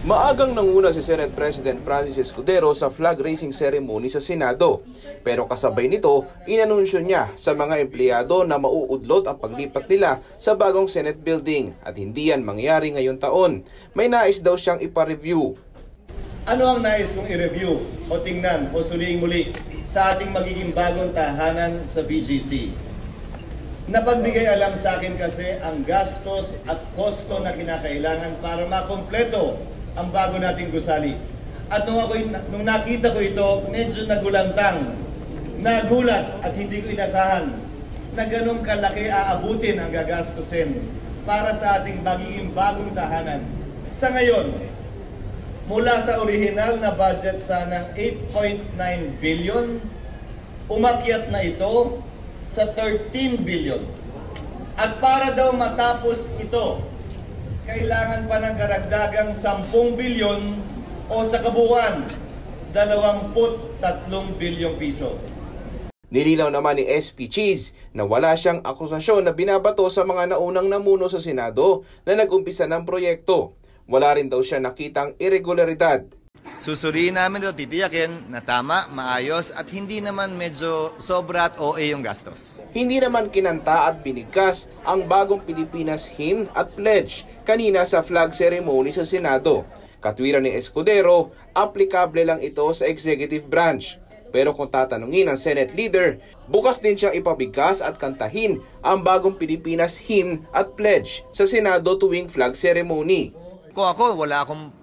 Maagang nanguna si Senate President Francis Escudero sa flag raising ceremony sa Senado. Pero kasabay nito, inanunsyo niya sa mga empleyado na mauudlot ang paglipat nila sa bagong Senate building at hindi yan mangyari ngayong taon. May nais daw siyang ipa-review. Ano ang nais kong i-review o tingnan o suliing muli sa ating magiging bagong tahanan sa BGC? Napagbigay alam sa akin kasi ang gastos at kosto na kinakailangan para makumpleto ang bago nating gusali. At nung nakita ko ito, medyo nagulantang, nagulat at hindi ko inasahan na ganun kalaki aabutin ang gagastusin para sa ating magiging bagong tahanan. Sa ngayon, mula sa original na budget sanang 8.9 billion, umakyat na ito sa 13 billion. At para daw matapos ito, kailangan pa ng karagdagang 10 bilyon o sa kabuuan, 23 bilyong piso. Nilinaw naman ni SP Cheese na wala siyang akusasyon na binabato sa mga naunang namuno sa Senado na nag-umpisa ng proyekto. Wala rin daw siya nakitang irregularidad. Susuriin namin ito, titiyakin na tama, maayos at hindi naman medyo sobra at OA yung gastos. Hindi naman kinanta at binigkas ang bagong Pilipinas hymn at pledge kanina sa flag ceremony sa Senado. Katwiran ni Escudero, aplikable lang ito sa executive branch. Pero kung tatanungin ang Senate leader, bukas din siyang ipabigkas at kantahin ang bagong Pilipinas hymn at pledge sa Senado tuwing flag ceremony. Kung ako,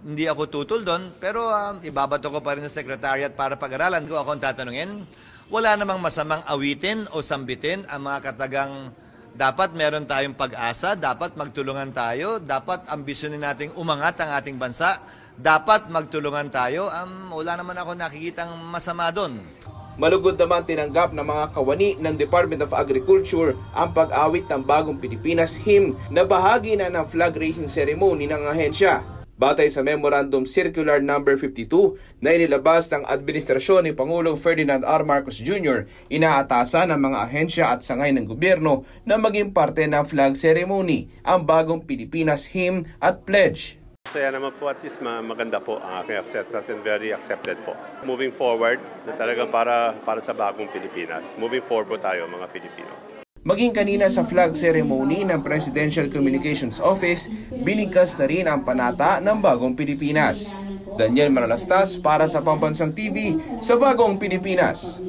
hindi ako tutol doon, pero ibabato ko pa rin sa secretariat para pag-aralan. Kung ako tatanungin, wala namang masamang awitin o sambitin ang mga katagang dapat meron tayong pag-asa, dapat magtulungan tayo, dapat ambisyonin nating umangat ang ating bansa, dapat magtulungan tayo. Wala naman ako nakikitang masama doon. Malugod naman tinanggap ng mga kawani ng Department of Agriculture ang pag-awit ng bagong Pilipinas hymn na bahagi na ng flag raising ceremony ng ahensya. Batay sa Memorandum Circular No. 52 na inilabas ng administrasyon ni Pangulong Ferdinand R. Marcos Jr., inaatasan ng mga ahensya at sangay ng gobyerno na maging parte ng flag ceremony ang bagong Pilipinas hymn at pledge. Saya naman po, at least maganda po ang aking acceptance and very accepted po. Moving forward, na talagang para sa bagong Pilipinas. Moving forward po tayo mga Filipino. Maging kanina sa flag ceremony ng Presidential Communications Office, binigkas na rin ang panata ng bagong Pilipinas. Daniel Manalastas para sa Pambansang TV sa Bagong Pilipinas.